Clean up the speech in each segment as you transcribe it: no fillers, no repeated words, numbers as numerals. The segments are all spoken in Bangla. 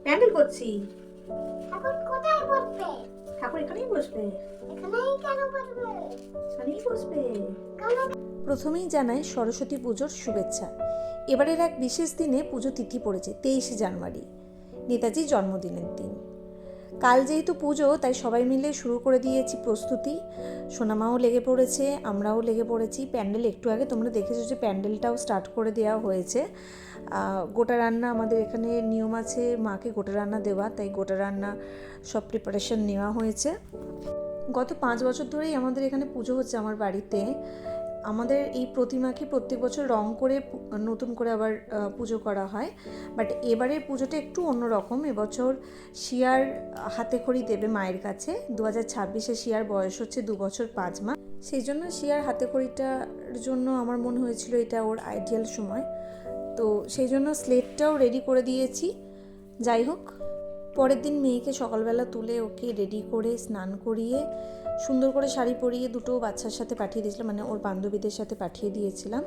প্যান্ডেল করছি। ঠাকুর কোথায় বসবে? ঠাকুর এখানেই বসবে। এখানেই কেন বসবে? এখানেই বসবে। কেন? প্রথমেই জানাই সরস্বতী পুজোর শুভেচ্ছা। এবারের এক বিশেষ দিনে পুজো তিথি পড়েছে 23শে জানুয়ারি, নেতাজির জন্মদিনের দিন। কাল যেহেতু পুজো, তাই সবাই মিলে শুরু করে দিয়েছি প্রস্তুতি। সোনামাও লেগে পড়েছে, আমরাও লেগে পড়েছি। প্যান্ডেল একটু আগে তোমরা দেখেছো যে প্যান্ডেলটাও স্টার্ট করে দেওয়া হয়েছে। গোটা রান্না আমাদের এখানে নিয়ম আছে মাকে গোটা রান্না দেওয়া, তাই গোটা রান্না সব প্রিপারেশন নেওয়া হয়েছে। গত 5 বছর ধরেই আমাদের এখানে পুজো হচ্ছে আমার বাড়িতে। আমাদের এই প্রতিমাকে প্রত্যেক বছর রং করে নতুন করে আবার পুজো করা হয়, বাট এবারের পুজোটা একটু অন্যরকম। এবছর শিয়ার হাতে খড়ি দেবে মায়ের কাছে। 2026-এ শিয়ার বয়স হচ্ছে 2 বছর 5 মাস। সেই জন্য শিয়ার হাতে খড়িটার জন্য আমার মনে হয়েছিল এটা ওর আইডিয়াল সময়, তো সেই জন্য স্লেটটাও রেডি করে দিয়েছি। যাই হোক, পরের দিন মেয়েকে সকালবেলা তুলে ওকে রেডি করে স্নান করিয়ে সুন্দর করে শাড়ি পরিয়ে দুটো বাচ্চার সাথে পাঠিয়ে দিয়েছিলাম, মানে ওর বান্ধবীদের সাথে পাঠিয়ে দিয়েছিলাম।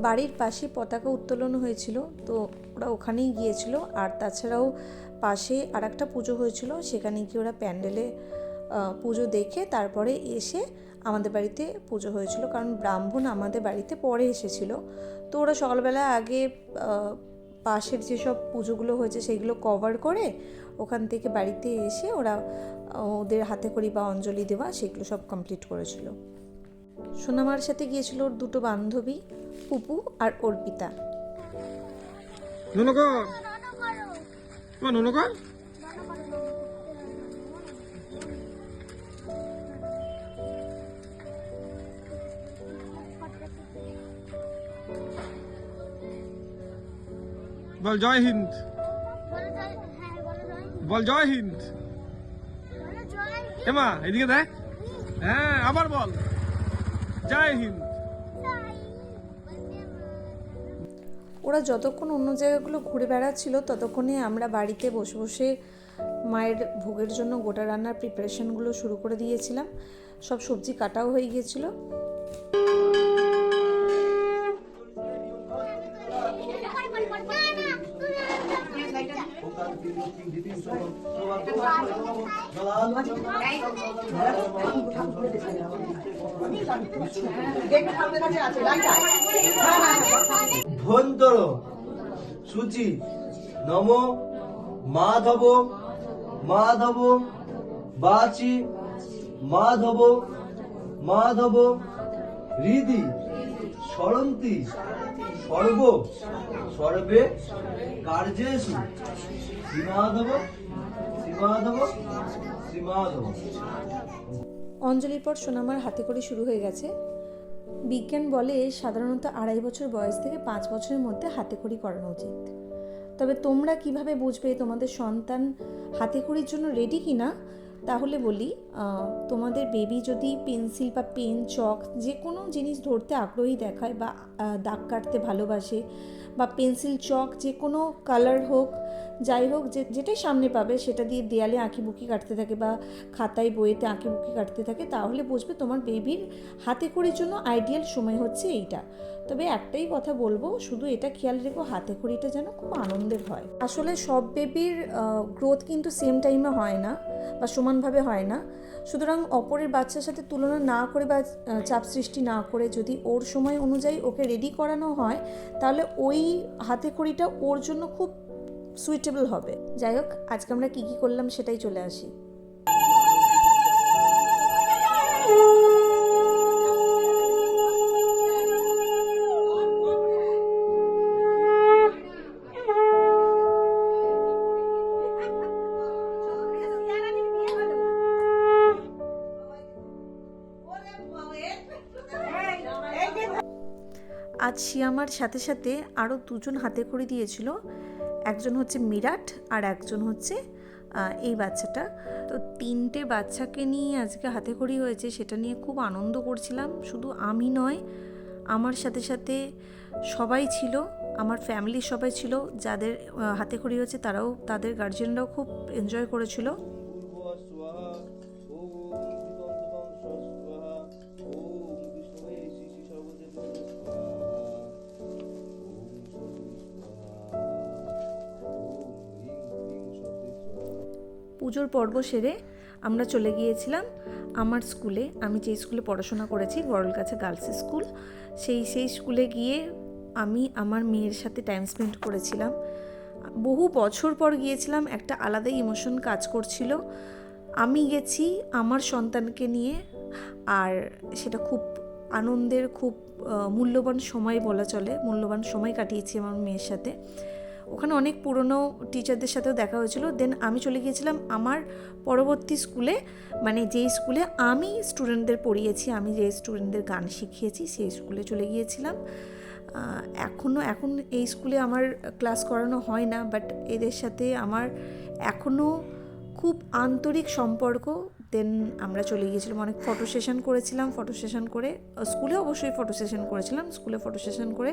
বাড়ির পাশে পতাকা উত্তোলন হয়েছিল, তো ওরা ওখানেই গিয়েছিল। আর তাছাড়াও পাশে আর একটা পুজো হয়েছিল, সেখানে গিয়ে ওরা প্যান্ডেলে পুজো দেখে তারপরে এসে আমাদের বাড়িতে পুজো হয়েছিল, কারণ ব্রাহ্মণ আমাদের বাড়িতে পরে এসেছিল। তো ওরা সকালবেলা আগে পাশের যেসব পুজোগুলো হয়েছে সেইগুলো কভার করে ওখান থেকে বাড়িতে এসে ওরা ওদের হাতে খড়ি বা অঞ্জলি দেওয়া সেগুলো সব কমপ্লিট করেছিল। সোনামার সাথে গিয়েছিল ওর দুটো বান্ধবী, পুপু আর অর্পিতা। বল জয় হিন্দ, বল জয় হিন্দ। এমা এদিকে দেখ, হ্যাঁ আবার বল জয় হিন্দ। ওরা যতক্ষণ অন্য জায়গাগুলো ঘুরে বেড়াচ্ছিল ততক্ষণে আমরা বাড়িতে বসে বসে মায়ের ভোগের জন্য গোটা রান্নার প্রিপারেশনগুলো শুরু করে দিয়েছিলাম। সব সবজি কাটাও হয়ে গিয়েছিল। ধন্তর সূচি নম মাধব মাধব বাচি মাধব মাধব হৃদি সরন্তি সর্ব সর্বে কার্যেষু শ্রীমাধব শ্রীমাধব শ্রীমাধব। অঞ্জলির পর সোনামার হাতে করে শুরু হয়ে গেছে। বিজ্ঞান বলে সাধারণত 2.5 বছর বয়স থেকে 5 বছরের মধ্যে হাতে খড়ি করানো উচিত। তবে তোমরা কিভাবে বুঝবে তোমাদের সন্তান হাতে খড়ির জন্য রেডি কিনা, তাহলে বলি, তোমাদের বেবি যদি পেন্সিল বা পেন, চক যে কোনো জিনিস ধরতে আগ্রহী দেখায় বা দাগ কাটতে ভালোবাসে, বা পেন্সিল, চক যে কোনো কালার হোক, যাই হোক, যেটাই সামনে পাবে সেটা দিয়ে দেয়ালে আঁকিবুকি কাটতে থাকে বা খাতায় বইয়েতে আঁকিবুকি কাটতে থাকে, তাহলে বুঝবে তোমার বেবির হাতে খড়ির জন্য আইডিয়াল সময় হচ্ছে এইটা। তবে একটাই কথা বলবো, শুধু এটা খেয়াল রেখো হাতে খড়িটা যেন খুব আনন্দের হয়। আসলে সব বেবির গ্রোথ কিন্তু সেম টাইমে হয় না বা সমানভাবে হয় না। সুতরাং অপরের বাচ্চার সাথে তুলনা না করে বা চাপ সৃষ্টি না করে যদি ওর সময় অনুযায়ী ওকে রেডি করানো হয়, তাহলে ওই হাতে খড়িটা ওর জন্য খুব সুইটেবল হবে। যাই হোক, আজকে আমরা কী কী করলাম সেটাই চলে আসি। আজ শিয়ামার সাথে সাথে আরও 2জন হাতে খড়ি দিয়েছিল। একজন হচ্ছে মিরাট আর একজন হচ্ছে এই বাচ্চাটা। তো 3টে বাচ্চাকে নিয়ে আজকে হাতেখড়ি হয়েছে, সেটা নিয়ে খুব আনন্দ করছিলাম। শুধু আমি নয়, আমার সাথে সাথে সবাই ছিল, আমার ফ্যামিলির সবাই ছিল। যাদের হাতেখড়ি হয়েছে তারাও, তাদের গার্জিয়ানরাও খুব এনজয় করেছিল। পুজোর পর্ব সেরে আমরা চলে গিয়েছিলাম আমার স্কুলে। আমি যে স্কুলে পড়াশোনা করেছি, গড়লগাছা গার্লস স্কুল, সেই স্কুলে গিয়ে আমি আমার মেয়ের সাথে টাইম স্পেন্ড করেছিলাম। বহু বছর পর গিয়েছিলাম, একটা আলাদাই ইমোশন কাজ করছিল। আমি গেছি আমার সন্তানকে নিয়ে, আর সেটা খুব আনন্দের, খুব মূল্যবান সময় বলা চলে। মূল্যবান সময় কাটিয়েছি আমার মেয়ের সাথে। ওখানে অনেক পুরনো টিচারদের সাথেও দেখা হয়েছিল। দেন আমি চলে গিয়েছিলাম আমার পরবর্তী স্কুলে, মানে যেই স্কুলে আমি স্টুডেন্টদের পড়িয়েছি, আমি যে স্টুডেন্টদের গান শিখিয়েছি, সেই স্কুলে চলে গিয়েছিলাম। এখন এই স্কুলে আমার ক্লাস করানো হয় না, বাট এদের সাথে আমার এখনও খুব আন্তরিক সম্পর্ক। দেন আমরা চলে গিয়েছিলাম, অনেক ফটো সেশন করেছিলাম। ফটো সেশন করে স্কুলে অবশ্যই ফটো সেশন করেছিলাম, স্কুলে ফটো সেশন করে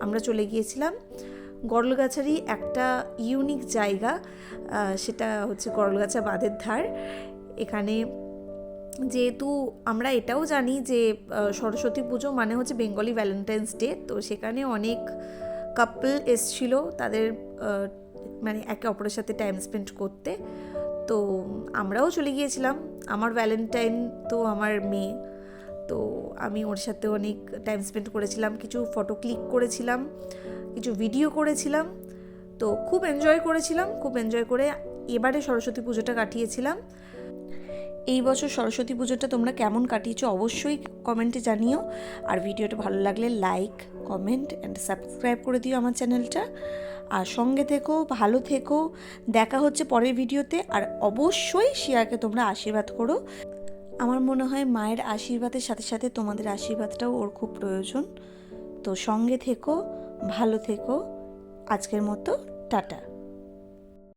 আমরা চলে গিয়েছিলাম গড়লগাছারই একটা ইউনিক জায়গা, সেটা হচ্ছে গড়লগাছা বাঁধের ধার। এখানে যেহেতু আমরা এটাও জানি যে সরস্বতী পুজো মানে হচ্ছে বেঙ্গলি ভ্যালেন্টাইন্স ডে, তো সেখানে অনেক কাপল এসছিল তাদের মানে একে অপরের সাথে টাইম স্পেন্ড করতে। তো আমরাও চলে গিয়েছিলাম। আমার ভ্যালেন্টাইন তো আমার মেয়ে, তো আমি ওর সাথে অনেক টাইম স্পেন্ড করেছিলাম, কিছু ফটো ক্লিক করেছিলাম, কিছু ভিডিও করেছিলাম। তো খুব এনজয় করেছিলাম, খুব এনজয় করে এবারে সরস্বতী পুজোটা কাটিয়েছিলাম। এই বছর সরস্বতী পুজোটা তোমরা কেমন কাটিয়েছো অবশ্যই কমেন্টে জানিও। আর ভিডিওটা ভালো লাগলে লাইক, কমেন্ট অ্যান্ড সাবস্ক্রাইব করে দিও আমার চ্যানেলটা। আর সঙ্গে থেকো, ভালো থেকো। দেখা হচ্ছে পরের ভিডিওতে। আর অবশ্যই শিয়াকে তোমরা আশীর্বাদ করো। আমার মনে হয় মায়ের আশীর্বাদের সাথে সাথে তোমাদের আশীর্বাদটাও ওর খুব প্রয়োজন। তো সঙ্গে থেকো, ভালো থেকো। আজকের মতো টাটা।